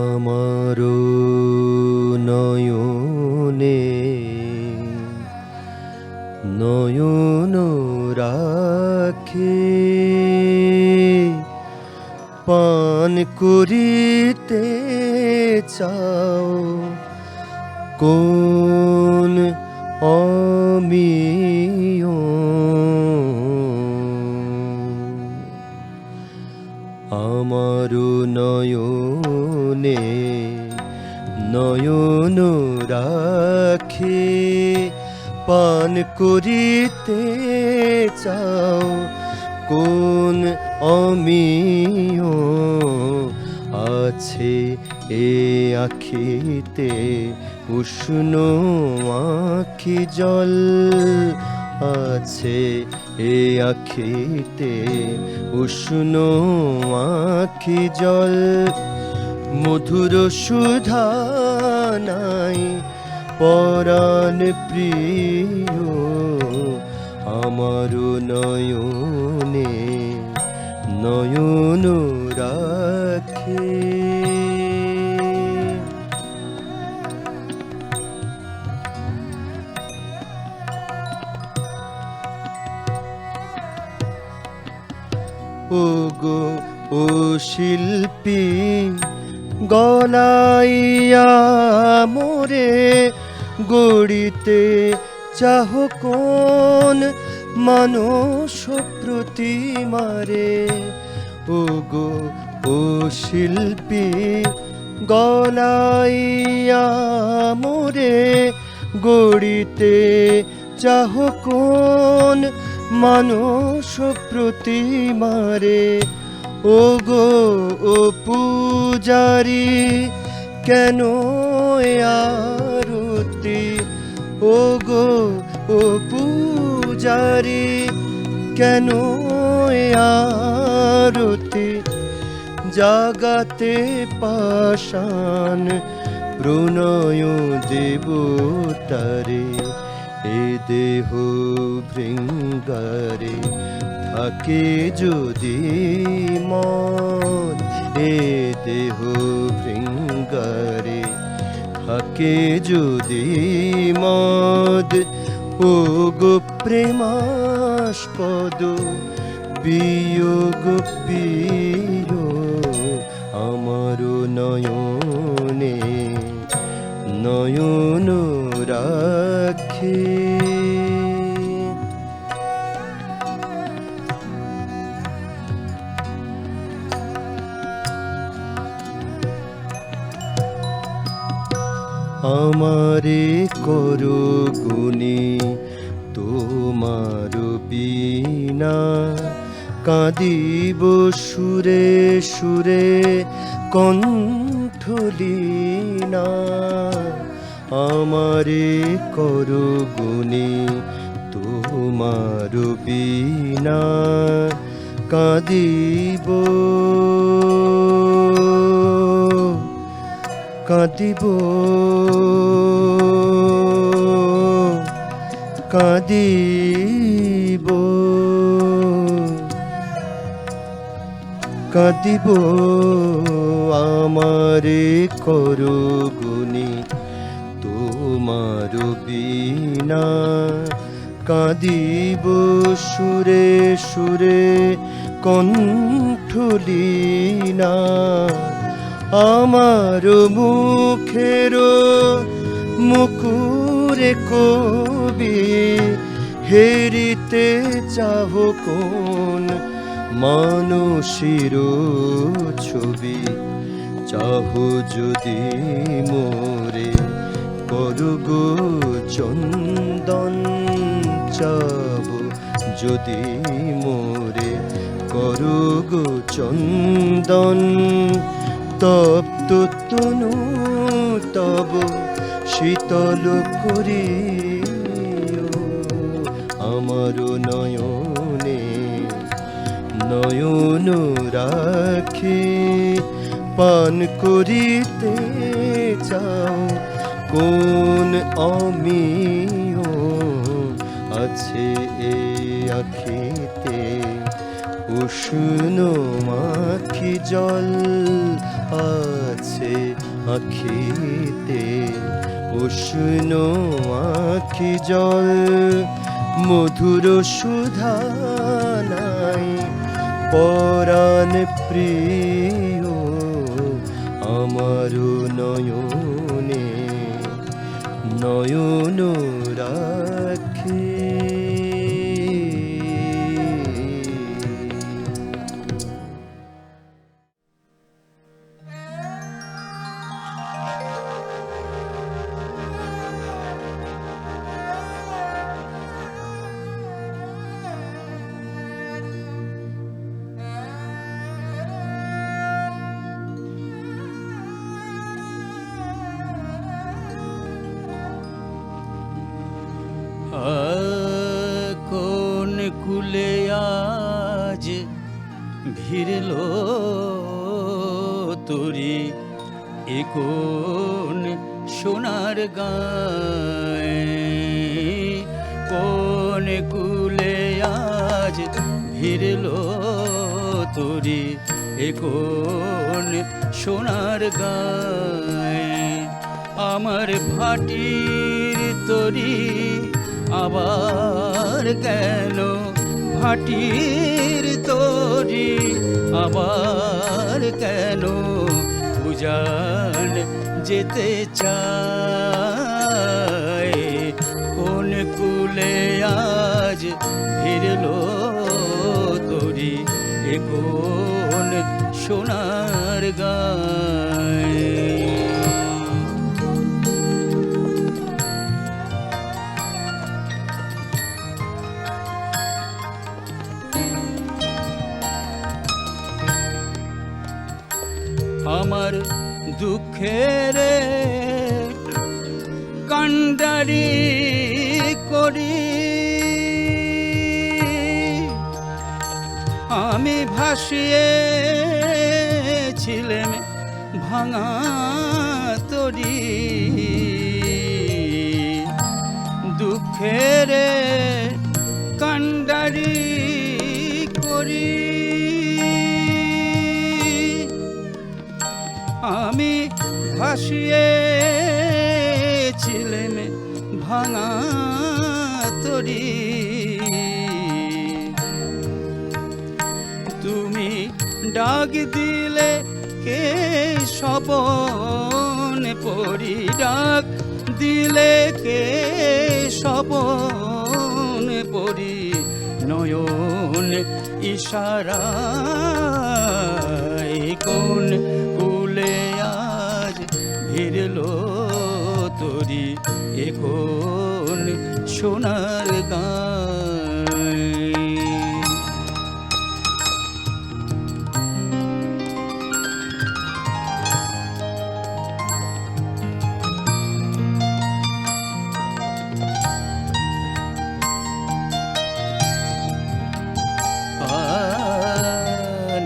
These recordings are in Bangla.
আমারো নয়নে নয়ন রাখি পান করিতে চাও কোন অমিয় আমারো নয়নে নয়ন রাখি পান করিতে চাও কোন অমিয় আছে এ আখিতে উষ্ণ আখি জল আছে এ আখিতে উষ্ণ আখি জল মধুর সুধা নাই পরাণ প্রিয় আমার নয়নে নয়ন রাখি ওগো ও শিল্পী গলাইয়া মোরে গড়িতে চাহ কোন মানস প্রতিমারে ওগো ও শিল্পী গলাইয়া মোরে গড়িতে চাহ কোন মানস প্রতিমারে ওগো ও পূজারি কেন আরতি ওগো ও পূজারি কেন আরতি জাগাতে পাষাণ প্রণয় দেবতারে এ দেহ ভৃঙ্গারে থাকে যদি মন এ দেহ ভৃঙ্গারে থাকে যদি মদ ও গো প্রেমাস্পদ বিয়োগ প্রিয় আমার নয়নে নয়ন রাখি আমারে করো গুণী তোমার বিনা কাঁদিব সুরে সুরে কণ্ঠলীনা আমারে করো গুণী তোমার বিনা কাঁদিব কাঁদিব কাঁদিব কাঁদিব আমারে করো গুণী তোমার বিনা কাঁদিব সুরে সুরে কণ্ঠলীনা আমার মুখের মুকুরে কবি হেরিতে চাহ কোন মানসির ছবি, চাহ যদি মোরে করগো চন্দন, চাব যদি মোরে করগো চন্দন। তপ্ত তনু তব শীতল করিও আমার নয়নে নয়ন রাখি। পান করিতে চাও কোন অমিয়, আছে এ আখিতে উষ্ণ আখি জল, আছে আখিতে উষ্ণ আখি জল। মধুর সুধা নাই পরাণ প্রিয় আমার নয়নে নয়ন রাখি। কোন কুলে আজ ভিড়লো তোরি, এ কোন সোনার গায়ে। কোন কুলে আজ ভিড়লো তোরি, এ কোন সোনার গায়ে। আমার ভাটির তরি আবার কেন, ভাটির তরি আবার কেন, উজান যেতে চায়। কোন কুলে আজ ভিড়লো তোরি, এ কোন সোনার গায়ে। আমার দুঃখের কান্ডারি করি আমি ভাসিয়েছিলাম ভাঙা তরি। দুঃখের কান্ডারি করি আমি ভাসিয়েছিলাম ভাঙা তরি। তুমি ডাক দিলে কে স্বপন পরি, ডাক দিলে কে স্বপন পরি। নয়ন ইশারায় কোন কুলে আজ ভিড়লো তোরি, এ কোন সোনার গায়ে।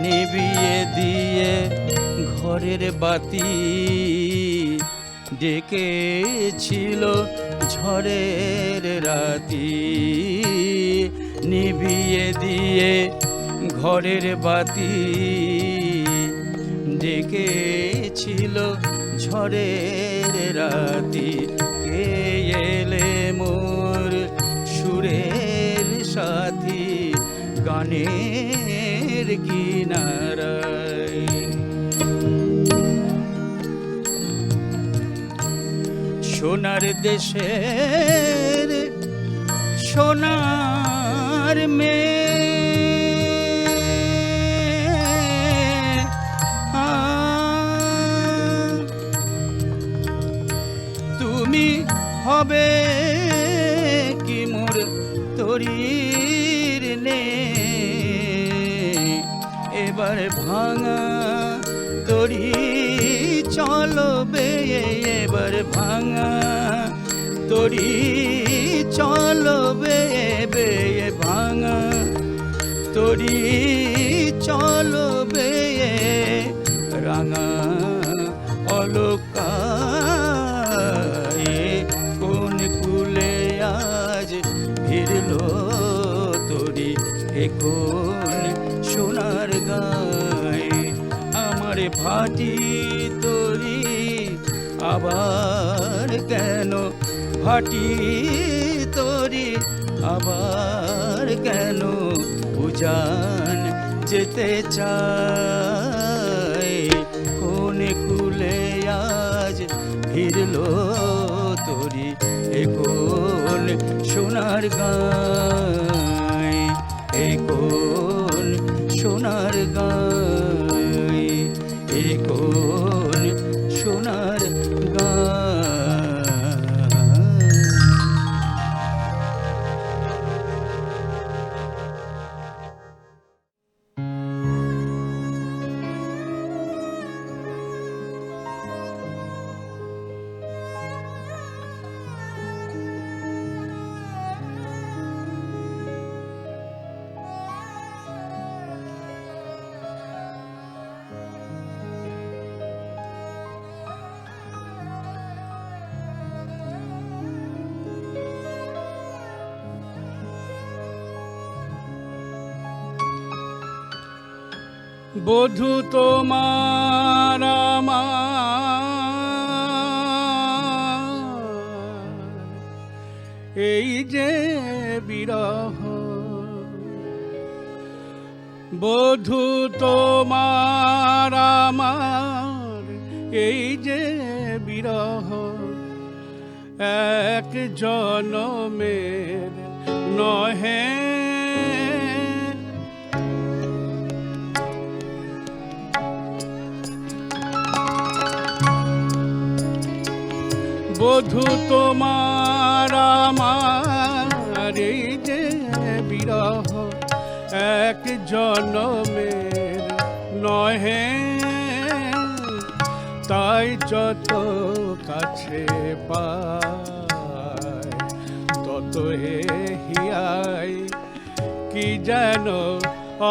নিভিয়ে দিয়ে ঘরের বাতি ডেকেছিল ঝড়ের রাতি। নিভিয়ে দিয়ে ঘরের বাতি ডেকেছিল ঝড়ের রাতি। কে এলে মোর সুরের সাথী গানের কিনারায়। সোনার দেশের সোনার তুমি হবে কি মোর তরির নে এবার ভাঙা তরি চলবে এবার ভাঙা তরি চলবে বে ভাঙা তরি চলবে রাঙা অলকায় কোন কুলে আজ ভিড়লো তরি এ কোন সোনার গায় আমার ভাটি তরি আবার কেন ভাটি তরি আবার কেন উজান যেতে চায় কোন কুলে আজ ভিড়লো তরি এ কোন সোনার গায় এ কোন সোনার গায় এ কোন সোনার গায় বধূ তোমার আমার এই যে বিরহ বধূ তোমার আমার এই যে বিরহ এক জনমের নহে বধূ তোমার আমার এই যে বিরহ এক জনমের নহে তাই যত কাছে পায় তত হিয়াই কি যেন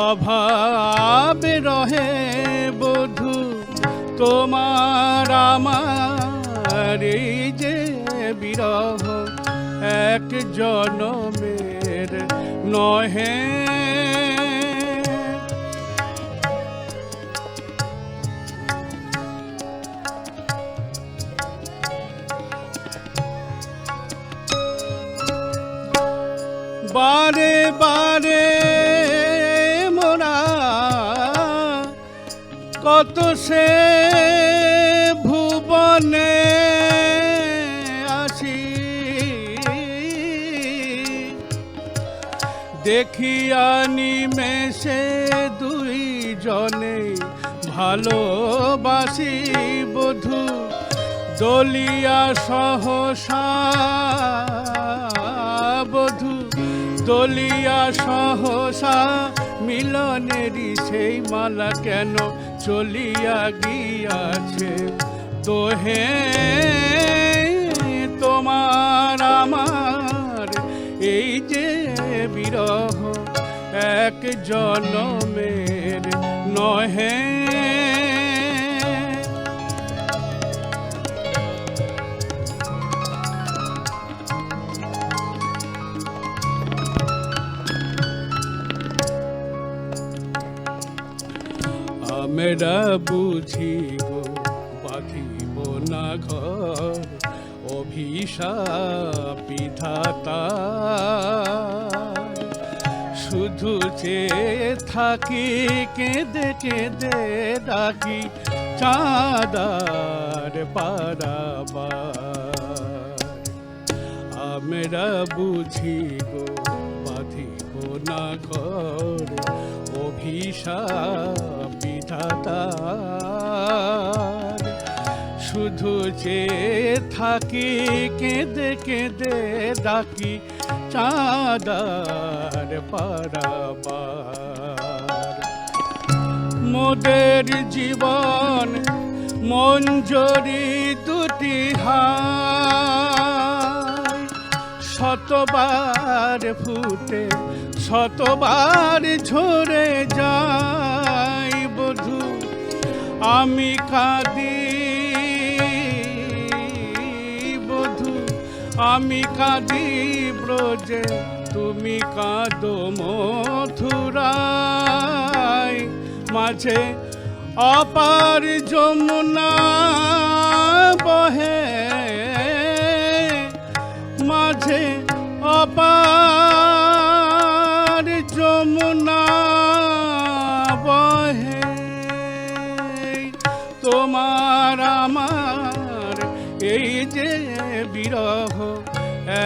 অভাব রহে বধূ তোমার আমার এই যে বিরহ এক জনমের নহে বারে বারে মোরা কত সে ভুবনে আসি দেখিয়া নিমেষে দুই জনে ভালোবাসি বধূ দলিয়া সহসা বধূ দলিয়া সহসা মিলনেরই সেই মালা কেন চলিয়া গিয়াছে তোহে তোমার আমার এই যে বিরহ এক জনমের নহে আমরা বুঝি গো বাঁধিব না ঘর অভিশাপ বিধাতা শুধু চেয়ে থাকি কেঁদে কেঁদে ডাকি চাঁদার পারাবার আমরা বুঝি গো বাঁধিব না ঘর, অভিশাপ বিধাতার। শুধু যে থাকি কেঁদে কেঁদে ডাকি চাঁদার পারাবার। মোদের জীবন মঞ্জরি দুটি হায়, শতবার ফুটে শতবার ঝরে যায় বধূ। আমি কাঁদি বধূ, আমি কাঁদি ব্রজে, তুমি কাঁদো মথুরায়। মাঝে অপার যমুনা বহে, মাঝে অপার যমুনা বহে। তোমার আমার এই যে বিরহ,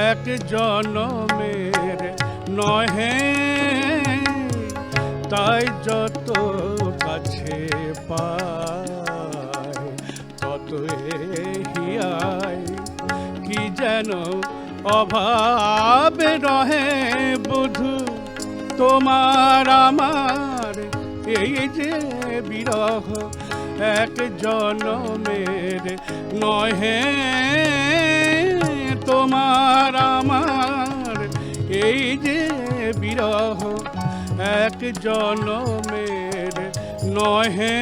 এক জনমের নহে। তাই যত কাছে পায় তত হিয়ায় কি যেন অভাবে রহে বধূ। তোমার আমার এই যে বিরহ, এক জনমের নহে। তোমার আমার এই যে বিরহ, এক জনমের নহে।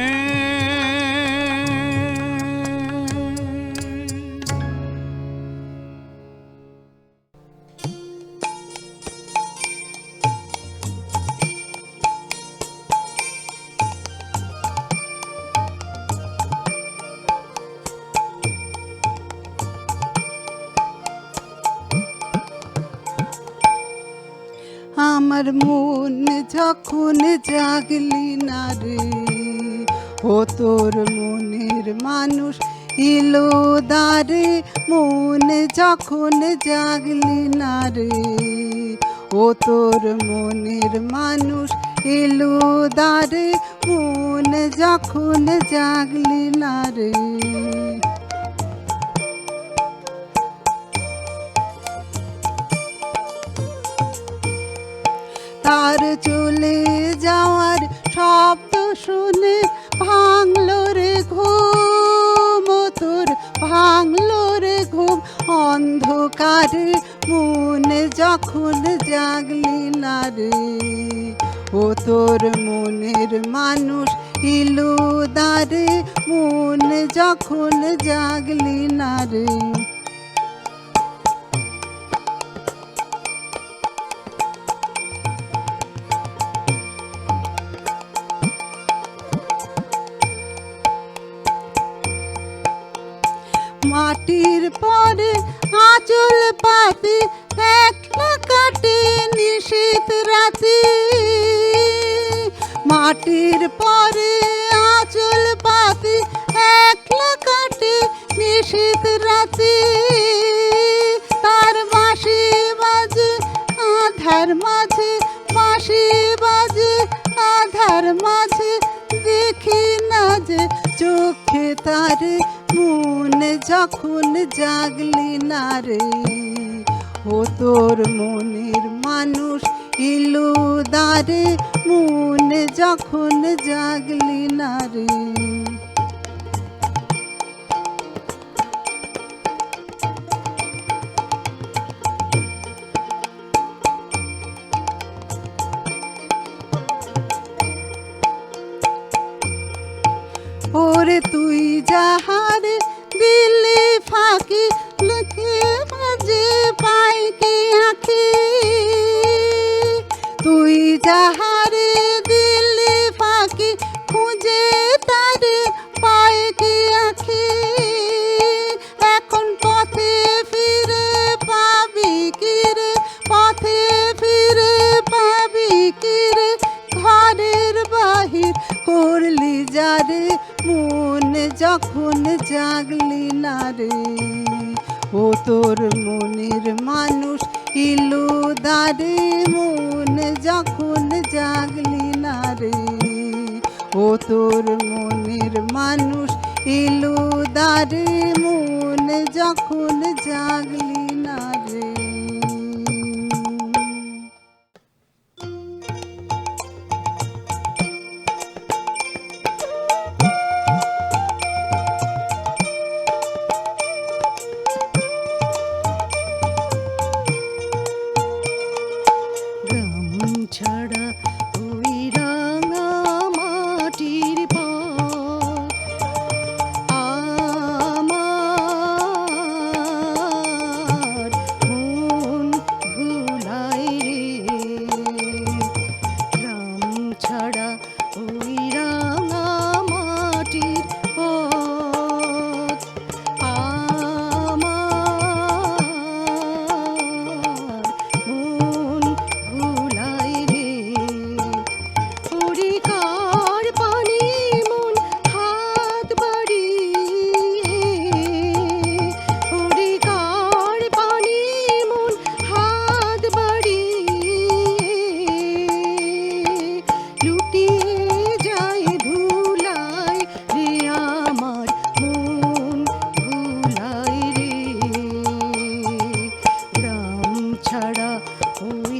আমার মন যখন জাগলি না রে, ও তোর মনের মানুষ এলো দ্বারে। মন যখন জাগলি না রে, ও তোর মনের মানুষ এলো দ্বারে। মন যখন জাগলি না রে, তার চলে যাওয়ার শব্দ শুনে ভাঙলো রে ঘুম, তোর ভাঙলো রে ঘুম। অন্ধকারে মন যখন জাগলি না রে, ও তোর মনের মানুষ এলো দ্বারে। মন যখন জাগলি না রে, মাটির পরে আঁচল পাতে একলা কাটে নিশীথ রাতে। মাটির পরে আঁচল পাতে একলা কাটে নিশীথ রাতে। তার বাঁশি বাজে আধার মাঝে, বাঁশি বাজে আধার মাঝে। দেখি না যে চোখে তারে, মন যখন জাগলি না রে, ও তোর মনের মানুষ এলো দ্বারে। মন যখন জাগলি না রে, ওরে তুই যাহারে দিল্লি ফাঁকি, লিখে বাজে পাই কি আঁখি। তুই যাহারে দিল্লি ফাঁকি, খুঁজে তারে পাই কি আঁখি। এখন পথে ফিরে পাবি কি রে, পথে ফিরে পাবি কি রে। ঘরের বাহির করলি যারে, মন যখন জাগলি না রে, ও তোর মনের মানুষ ইলু দারে মন যখন জাগলি না রে, ও তোর মনের মানুষ ইলু দারে মন যখন জাগলি না রে। গ্রাম ছাড়া ওই রাঙা মাটির পথ আমার মন ভুলায় রে। গ্রাম ছাড়া ওই রাঙা মাটির পথ আমার মন ভুলায় রে। পরিকার পানি মন হাত বাড়িয়ে, পরিকার পানি মন হাত বাড়িয়ে লুটিয়ে যায় ধুলায় রে, আমার মন ভুলায় রে। গ্রাম ছাড়া ওই